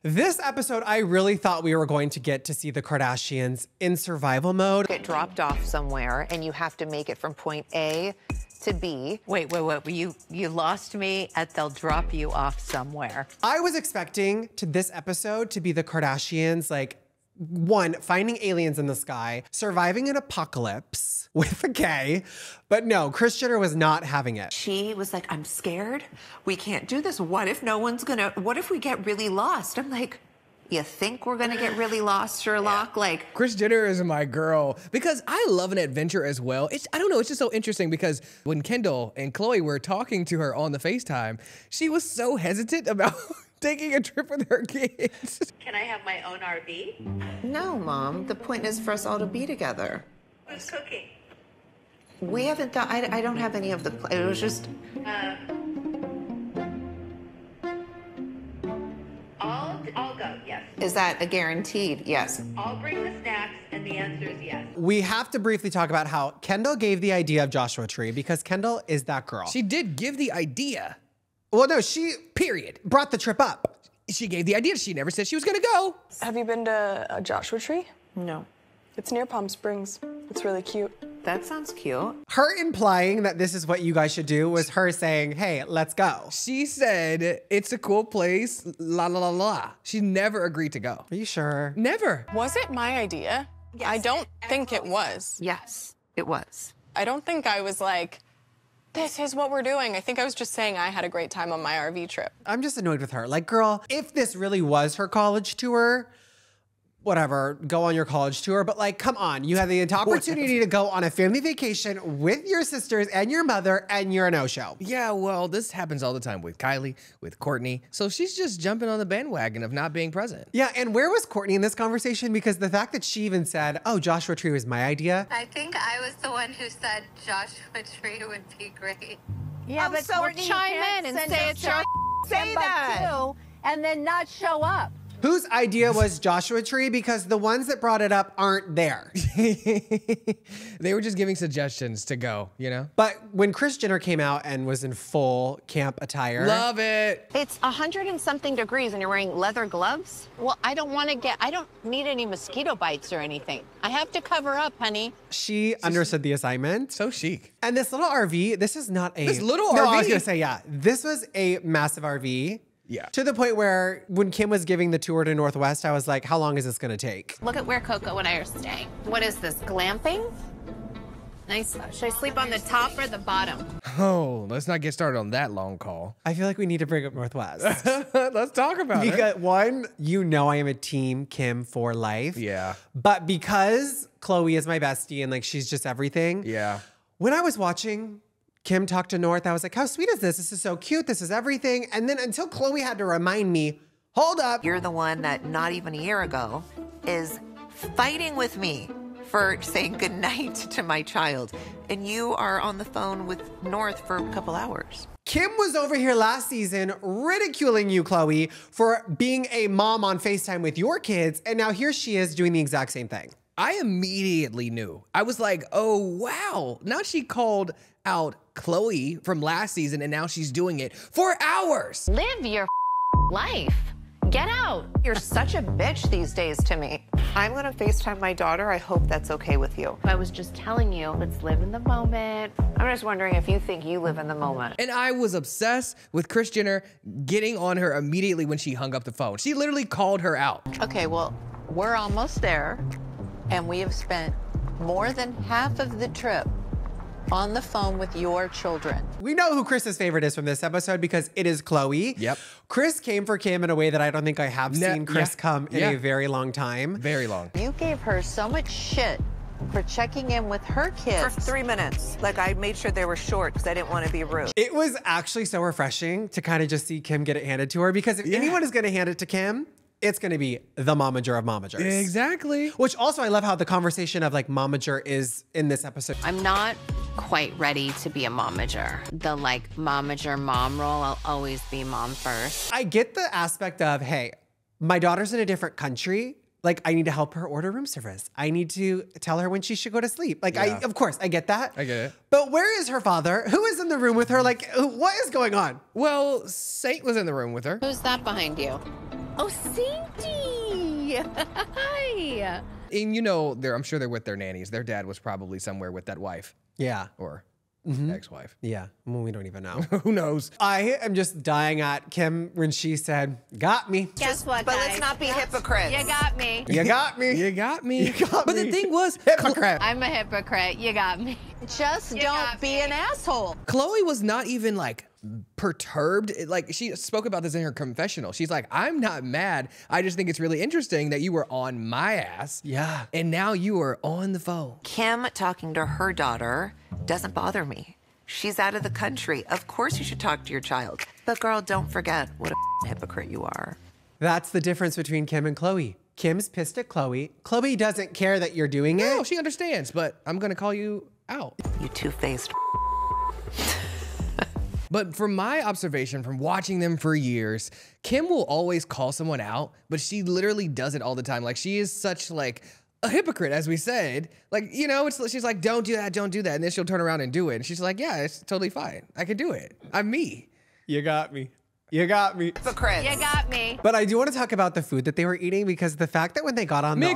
This episode, I really thought we were going to get to see the Kardashians in survival mode. Get dropped off somewhere and you have to make it from point A to B. Wait. You lost me at they'll drop you off somewhere. I was expecting this episode to be the Kardashians, like, one, finding aliens in the sky, surviving an apocalypse with a K, but no, Kris Jenner was not having it. She was like, I'm scared. We can't do this. What if what if we get really lost? I'm like, you think we're gonna get really lost, Sherlock? Yeah. Like, Kris Jenner is my girl because I love an adventure as well. I don't know, it's just so interesting because when Kendall and Khloe were talking to her on the FaceTime, she was so hesitant about taking a trip with her kids. Can I have my own RV? no, Mom. The point is for us all to be together. Who's cooking? We haven't thought, I don't have any of the, it was just. I'll go, yes. Is that a guaranteed yes? I'll bring the snacks, and the answer is yes. We have to briefly talk about how Kendall gave the idea of Joshua Tree because Kendall is that girl. She did give the idea. Well, no, she, period, brought the trip up. She gave the idea. She never said she was gonna go. Have you been to a Joshua Tree? No. It's near Palm Springs. It's really cute. That sounds cute. Her implying that this is what you guys should do was her saying, hey, let's go. She said, it's a cool place, la la la la. She never agreed to go. Are you sure? Never. Was it my idea? Yes. I don't think it was. Yes, it was. I don't think I was like, this is what we're doing. I think I was just saying I had a great time on my RV trip. I'm just annoyed with her. Like, girl, if this really was her college tour, whatever, go on your college tour. But like, come on, you had the opportunity to go on a family vacation with your sisters and your mother, and you're a no-show. Yeah, well, this happens all the time with Kylie, with Kourtney. So she's just jumping on the bandwagon of not being present. Yeah, and where was Kourtney in this conversation? Because the fact that she even said, oh, Joshua Tree was my idea. I think I was the one who said Joshua Tree would be great. Yeah, but so chime in and say it's your Say that. too, and then not show up. Whose idea was Joshua Tree? Because the ones that brought it up aren't there. They were just giving suggestions to go, you know? But when Kris Jenner came out and was in full camp attire. Love it. It's 100 and something degrees and you're wearing leather gloves? Well, I don't need any mosquito bites or anything. I have to cover up, honey. She understood the assignment. So chic. And this little RV, this is not a... This little no, RV? I was gonna say, yeah. This was a massive RV. Yeah. To the point where when Kim was giving the tour to Northwest, I was like, how long is this gonna take? Look at where Coco and I are staying. What is this, glamping? Nice. Should I sleep on the top or the bottom? Oh, let's not get started on that long call. I feel like we need to bring up Northwest. Let's talk about it. Because one, you know I am a team Kim for life. Yeah. But because Khloe is my bestie and like she's just everything. Yeah. When I was watching Kim talk to North, I was like, how sweet is this? This is so cute. This is everything. And then until Khloe had to remind me, hold up. You're the one that not even a year ago is fighting with me for saying goodnight to my child. And you are on the phone with North for a couple hours. Kim was over here last season ridiculing you, Khloe, for being a mom on FaceTime with your kids. And now here she is doing the exact same thing. I immediately knew. I was like, oh, wow. Now she called out Khloe from last season and now she's doing it for hours. Live your life. Get out. You're such a bitch these days to me. I'm gonna FaceTime my daughter. I hope that's okay with you. I was just telling you, let's live in the moment. I'm just wondering if you think you live in the moment. And I was obsessed with Kris Jenner getting on her immediately when she hung up the phone. She literally called her out. Okay, well, we're almost there, and we have spent more than half of the trip on the phone with your children. We know who Kris's favorite is from this episode because it is Khloe. Yep. Kris came for Kim in a way that I don't think I have seen Kris come in a very long time. Very long. You gave her so much shit for checking in with her kids. For 3 minutes. Like, I made sure they were short because I didn't want to be rude. It was actually so refreshing to kind of just see Kim get it handed to her because if anyone is going to hand it to Kim, it's going to be the momager of momagers. Exactly. Which also, I love how the conversation of like momager is in this episode. I'm not quite ready to be a momager. The like momager mom role, I'll always be mom first. I get the aspect of, hey, my daughter's in a different country. Like, I need to help her order room service. I need to tell her when she should go to sleep. Like, of course, I get that. I get it. But where is her father? Who is in the room with her? Like, what is going on? Well, Saint was in the room with her. Who's that behind you? Oh, Cindy. Hi. And you know, I'm sure they're with their nannies. Their dad was probably somewhere with that wife Yeah. or ex-wife. Yeah. Well, we don't even know. Who knows? I am just dying at Kim when she said, got me. Guess what, But guys? let's not be hypocrites. You got me. You got me. You got me. You got but me. the thing was, Hypocrite. I'm a hypocrite. You got me. Just You don't got be me. an asshole. Khloe was not even like perturbed. Like she spoke about this in her confessional. She's like, I'm not mad. I just think it's really interesting that you were on my ass. Yeah. And now you are on the phone. Kim talking to her daughter doesn't bother me. She's out of the country. Of course you should talk to your child. But girl, don't forget what a hypocrite you are. That's the difference between Kim and Khloe. Kim's pissed at Khloe. Khloe doesn't care that you're doing it. No, she understands, but I'm gonna call you out. You two-faced. But from my observation, from watching them for years, Kim will always call someone out, but she literally does it all the time. Like she is such like a hypocrite, as we said. Like, you know, she's like, don't do that, don't do that. And then she'll turn around and do it. And she's like, yeah, it's totally fine. I can do it. I'm me. You got me. You got me. Hypocrites. You got me. But I do want to talk about the food that they were eating because the fact that when they got on the RV,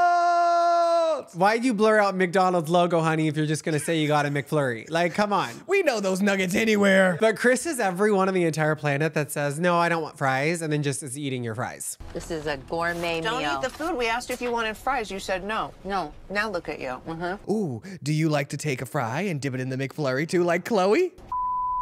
McDonald's! why'd you blur out McDonald's logo, honey, if you're just going to say you got a McFlurry? Like, come on. We know those nuggets anywhere. But Kris is everyone on the entire planet that says, no, I don't want fries, and then just is eating your fries. This is a gourmet Don't meal. eat the food. We asked you if you wanted fries. You said no. No. Now look at you. Ooh, do you like to take a fry and dip it in the McFlurry too, like Khloe?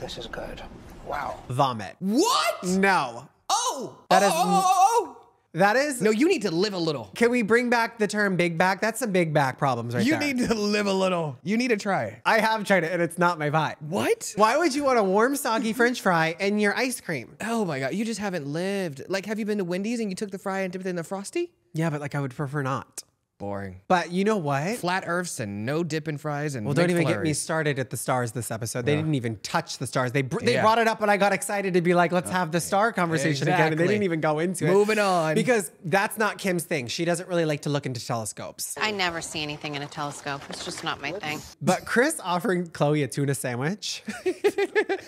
This is good. Wow. Vomit. What? No. Oh! That is- oh! That is... No, you need to live a little. Can we bring back the term big back? That's some big back problems right You there. need to live a little. You need to try it. I have tried it, and it's not my vibe. What? Why would you want a warm, soggy French fry and your ice cream? Oh my God, you just haven't lived. Like, have you been to Wendy's and you took the fry and dipped it in the Frosty? Yeah, but like I would prefer not. Boring. But you know what? Flat earths and no dipping fries and Well, don't even get me McFlurries. started at the stars this episode. They didn't even touch the stars. They Yeah. brought it up, and I got excited to be like, let's have the star conversation again. And they Exactly. didn't even go into it. Moving on. Because that's not Kim's thing. She doesn't really like to look into telescopes. I never see anything in a telescope. It's just not my thing. But Kris offering Khloe a tuna sandwich.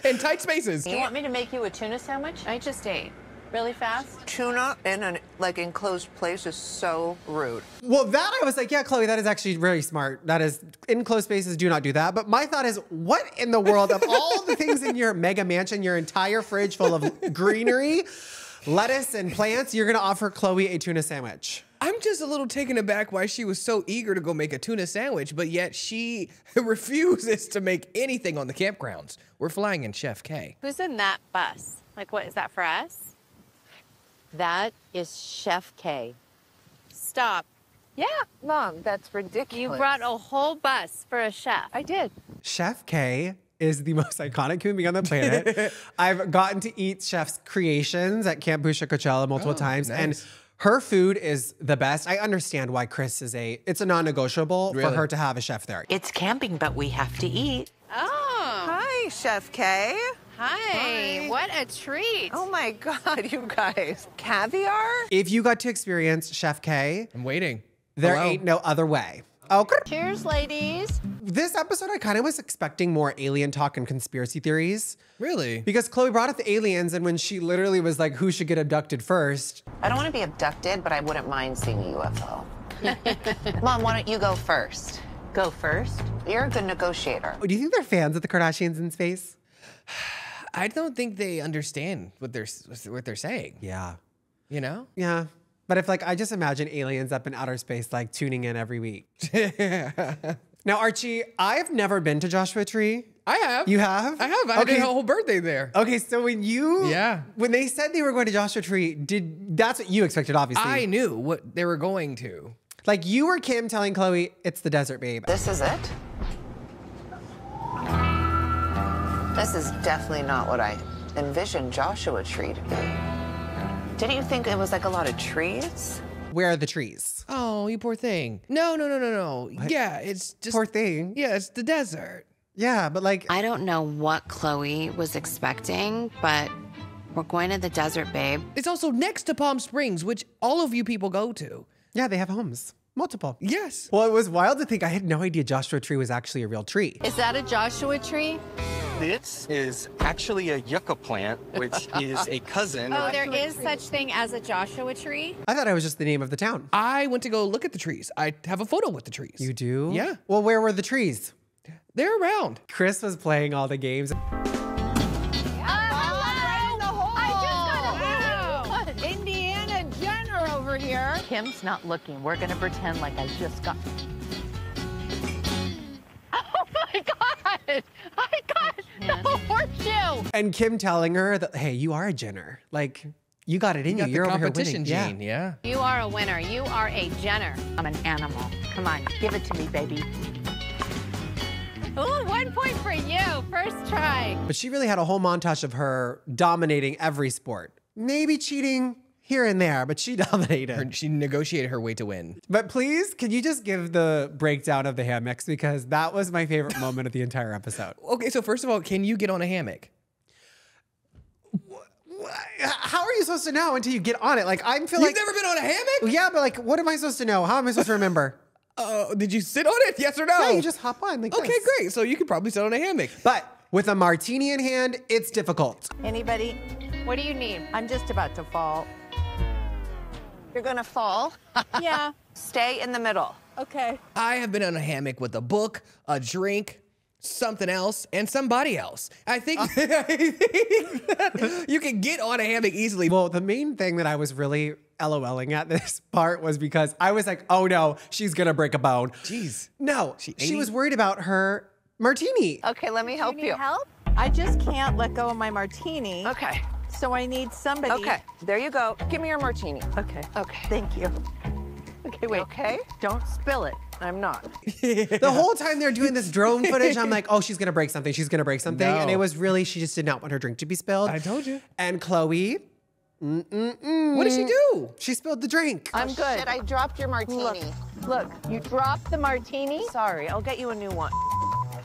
In tight spaces. You want me to make you a tuna sandwich? I just ate. Really fast? Tuna in an enclosed place is so rude. Well, that I was like, yeah, Khloe, that is actually very smart. That is, enclosed spaces do not do that. But my thought is, what in the world of all the things in your mega mansion, your entire fridge full of greenery, lettuce and plants, you're gonna offer Khloe a tuna sandwich? I'm just a little taken aback why she was so eager to go make a tuna sandwich, but yet she refuses to make anything on the campgrounds. We're flying in Chef K. Who's in that bus? Like, what, is that for us? That is Chef K. Stop. Yeah, Mom, that's ridiculous. You brought a whole bus for a chef. I did. Chef K is the most iconic human being on the planet. I've gotten to eat Chef's creations at Camp Busha Coachella multiple times, nice. and her food is the best. I understand why Kris is it's a non-negotiable for Really? her to have a chef there. It's camping, but we have to eat. Oh, Hi, Chef K. hi. What a treat. Oh my God, you guys. Caviar? If you got to experience Chef K, I'm waiting. there Hello? ain't no other way. Okay. Cheers, ladies. This episode, I kind of was expecting more alien talk and conspiracy theories Really? because Khloe brought up the aliens, and when she literally was like, who should get abducted first? I don't want to be abducted, but I wouldn't mind seeing a UFO. Mom, why don't you go first? Go first. You're a good negotiator. Do you think they're fans of the Kardashians in space? I don't think they understand what they're saying. Yeah. You know? Yeah. But if I just imagine aliens up in outer space, like tuning in every week. Now, Archie, I've never been to Joshua Tree. I have. You have? I have. I did a whole birthday there. Okay, so when they said they were going to Joshua Tree, that's what you expected, obviously. I knew what they were going to. Like you or Kim telling Khloe, it's the desert, babe. This is it? This is definitely not what I envisioned Joshua Tree to be. Didn't you think it was like a lot of trees? Where are the trees? Oh, you poor thing. No. Yeah, it's just Poor thing. Yeah, it's the desert. Yeah, but I don't know what Khloe was expecting, but we're going to the desert, babe. It's also next to Palm Springs, which all of you people go to. yeah, they have homes. Multiple. Yes. Well, it was wild to think I had no idea Joshua Tree was actually a real tree. Is that a Joshua tree? This is actually a yucca plant, which is a cousin. Oh, there is such thing as a Joshua tree? I thought it was just the name of the town. I went to go look at the trees. I have a photo with the trees. You do? Yeah. Well, where were the trees? They're around. Kris was playing all the games. Indiana Jenner over here. Kim's not looking. We're gonna pretend like I just got. Oh my God! I got the horseshoe. And Kim telling her that, hey, you are a Jenner. Like, you got it in you. Got You're the over here competition winning. gene, yeah. You are a winner. You are a Jenner. I'm an animal. Come on, give it to me, baby. Ooh, 1 point for you. First try. But she really had a whole montage of her dominating every sport. Maybe cheating here and there, but she dominated. She negotiated her way to win. But please, can you just give the breakdown of the hammocks? Because that was my favorite moment of the entire episode. Okay, so first of all, can you get on a hammock? How are you supposed to know until you get on it? Like, I feel You've never been on a hammock? Yeah, but like, what am I supposed to know? How am I supposed to remember? Did you sit on it? Yes or no? Yeah, you just hop on like Okay, this. great. So you could probably sit on a hammock. But with a martini in hand, it's difficult. Anybody? What do you need? I'm just about to fall. You're gonna fall. Yeah. Stay in the middle. Okay. I have been on a hammock with a book, a drink, something else, and somebody else. I think, that you can get on a hammock easily. Well, the main thing that I was really LOLing at this part was because I was like, oh no, she's gonna break a bone. Jeez. No, She she was 80? worried about her martini. Okay, let me help you. Help? I just can't let go of my martini. Okay. So I need somebody. Okay, there you go. Give me your martini. Okay. Okay. Thank you. Okay, wait. Okay? Don't spill it. I'm not. The whole time they're doing this drone footage, I'm like, oh, she's gonna break something. She's gonna break something. No. And it was really, she just did not want her drink to be spilled. I told you. And Khloe, What did she do? she spilled the drink. I'm good. Shit, I dropped your martini. Look, you dropped the martini? Sorry, I'll get you a new one.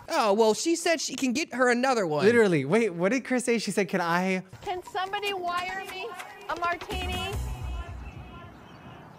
Oh, well, she said she can get her another one. Literally. Wait, what did Kris say? She said, can I? Can somebody wire me a martini?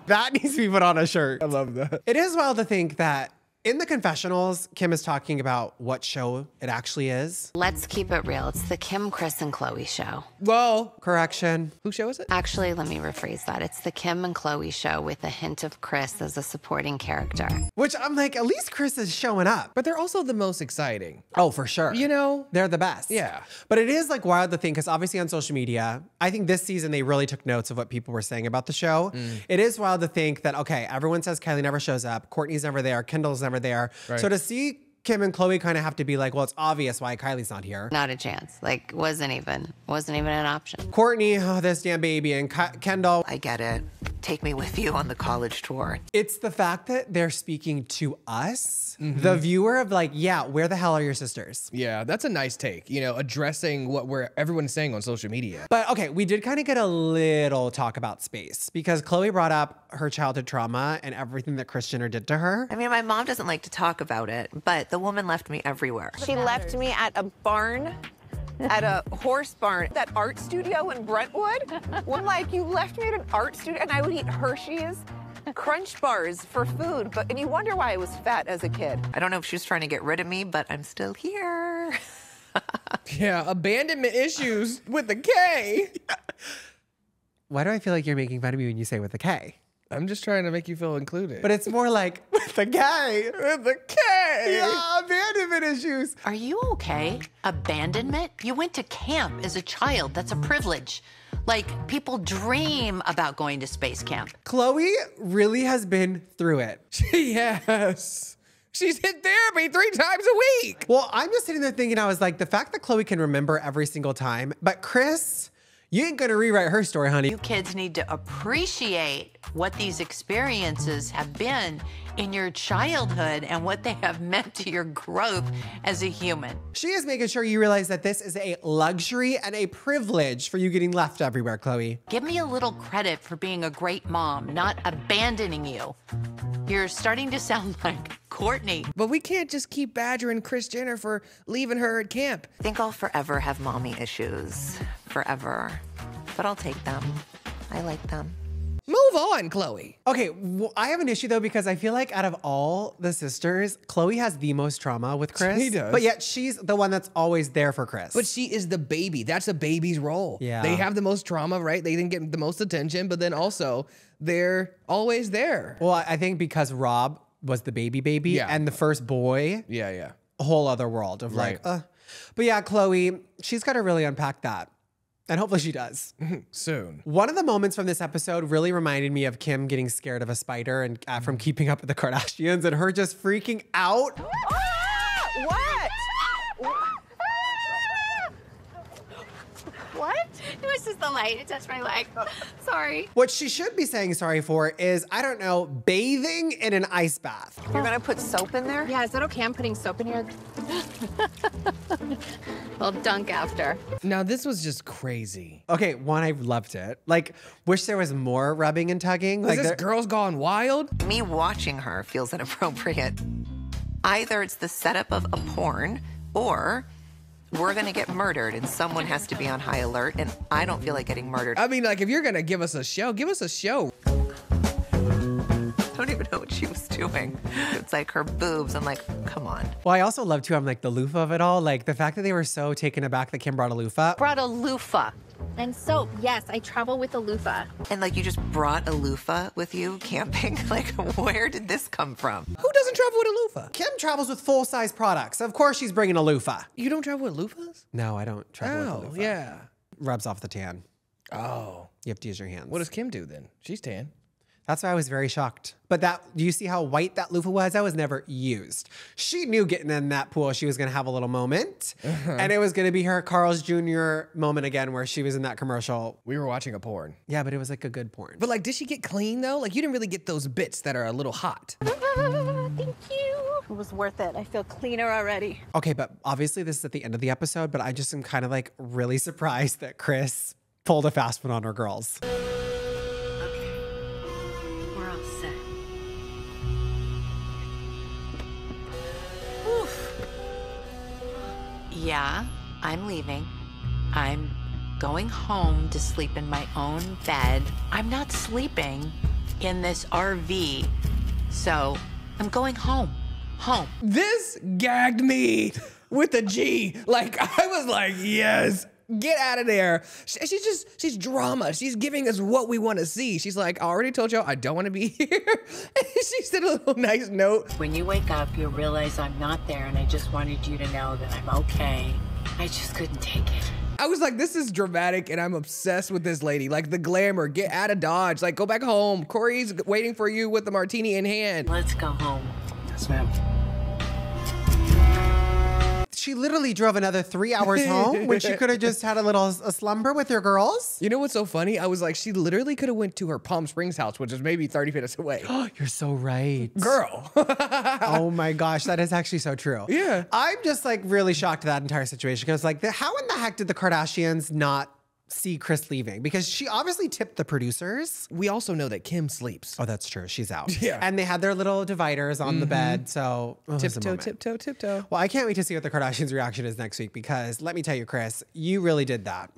That needs to be put on a shirt. I love that. It is wild to think that in the confessionals, Kim is talking about what show it actually is. Let's keep it real. It's the Kim, Kris, and Khloe show. Well, Correction. whose show is it? Actually, let me rephrase that. It's the Kim and Khloe show with a hint of Kris as a supporting character. Which I'm like, at least Kris is showing up. But they're also the most exciting. Oh, for sure. You know? They're the best. Yeah. But it is like wild to think, because obviously on social media, I think this season they really took notes of what people were saying about the show. It is wild to think that, okay, everyone says Kylie never shows up, Kourtney's never there, Kendall's never there. Right. So to see Kim and Khloe kind of have to be like, well, it's obvious why Kylie's not here. Not a chance. Like, wasn't even an option. Kourtney, oh, this damn baby, and Kendall. I get it. Take me with you on the college tour. It's the fact that they're speaking to us, the viewer, of like, yeah, where the hell are your sisters? Yeah, that's a nice take. You know, addressing what everyone's saying on social media. But okay, we did kind of get a little talk about space because Khloe brought up her childhood trauma and everything that Kris Jenner did to her. I mean, my mom doesn't like to talk about it, but the woman left me everywhere. She left me at a barn, at a horse barn, that art studio in Brentwood. When like you left me at an art studio and I would eat Hershey's Crunch bars for food, and you wonder why I was fat as a kid. I don't know if she was trying to get rid of me, but I'm still here. Yeah, abandonment issues with the K. Why do I feel like you're making fun of me when you say with a K? I'm just trying to make you feel included. But it's more like with the K. with the K. Yeah, abandonment issues. Are you okay? Abandonment? You went to camp as a child. That's a privilege. Like, people dream about going to space camp. Khloe really has been through it. Yes. She's in therapy 3 times a week. Well, I'm just sitting there thinking, I was like, the fact that Khloe can remember every single time, but Kris, you ain't gonna rewrite her story, honey. You kids need to appreciate what these experiences have been in your childhood and what they have meant to your growth as a human. She is making sure you realize that this is a luxury and a privilege for you getting left everywhere, Khloe. Give me a little credit for being a great mom, not abandoning you. You're starting to sound like Kourtney. But we can't just keep badgering Kris Jenner for leaving her at camp. I think I'll forever have mommy issues. Forever. But I'll take them. I like them. Move on, Khloe. Okay, I have an issue though because I feel like out of all the sisters, Khloe has the most trauma with Kris. She does. But yet she's the one that's always there for Kris. But she is the baby. That's a baby's role. Yeah. They have the most trauma, right? They didn't get the most attention, but then also they're always there. Well, I think because Rob was the baby Yeah. and the first boy, Yeah. a whole other world of Right. But yeah, Khloe, she's got to really unpack that. And hopefully she does. Soon. One of the moments from this episode really reminded me of Kim getting scared of a spider and from keeping up with the Kardashians and her just freaking out. What? What? It was just the light. It touched my leg. Sorry. What she should be saying sorry for is, I don't know, bathing in an ice bath. You're gonna put soap in there? Yeah, is that okay? I'm putting soap in here. Well, dunk after. Now, this was just crazy. Okay, one, I loved it. Like, wish there was more rubbing and tugging. Is Like, this girl's gone wild? Me watching her feels inappropriate. Either it's the setup of a porn, or we're gonna get murdered and someone has to be on high alert, and I don't feel like getting murdered. I mean, like, if you're gonna give us a show, give us a show. I don't even know what she was doing. It's like her boobs. I'm like, come on. well, I also love too, I'm like the loofah of it all. Like the fact that they were so taken aback that Kim brought a loofah. Brought a loofah. And soap. Yes, I travel with a loofah. And like, you just brought a loofah with you camping? Like, where did this come from? Who doesn't travel with a loofah? Kim travels with full-size products. Of course she's bringing a loofah. You don't travel with loofahs? No, I don't travel with a Oh, loofah. yeah. Rubs off the tan. Oh. You have to use your hands. What does Kim do then? She's tan. That's why I was very shocked. But do you see how white that loofah was? That was never used. She knew getting in that pool, she was gonna have a little moment. And it was gonna be her Carl's Jr. moment again where she was in that commercial. We were watching a porn. Yeah, but it was like a good porn. But like, did she get clean though? Like, you didn't really get those bits that are a little hot. Thank you. It was worth it. I feel cleaner already. Okay, but obviously this is at the end of the episode, but I just am kind of like really surprised that Kris pulled a fast one on her girls. We're all set. Yeah, I'm leaving. I'm going home to sleep in my own bed. I'm not sleeping in this RV, so I'm going home. Home. This gagged me with a G. Like, I was like, yes, get out of there. She's drama. She's giving us what we want to see. She's like, I already told y'all I don't want to be here. And she said a little nice note. When you wake up, you'll realize I'm not there, and I just wanted you to know that I'm okay. I just couldn't take it. I was like, this is dramatic, and I'm obsessed with this lady. Like, the glamour, get out of Dodge. Like, go back home. Corey's waiting for you with the martini in hand. Let's go home. Yes, ma'am. She literally drove another 3 hours home when she could have just had a slumber with her girls. You know what's so funny? I was like, she literally could have went to her Palm Springs house, which is maybe 30 minutes away. You're so right. Girl. Oh my gosh, that is actually so true. Yeah. I'm just like really shocked at that entire situation because like how in the heck did the Kardashians not see Kris leaving? Because she obviously tipped the producers. We also know that Kim sleeps. Oh, that's true. She's out. Yeah. And they had their little dividers on the bed. So Tiptoe, tiptoe, tiptoe. Well, I can't wait to see what the Kardashians' reaction is next week because let me tell you, Kris, you really did that.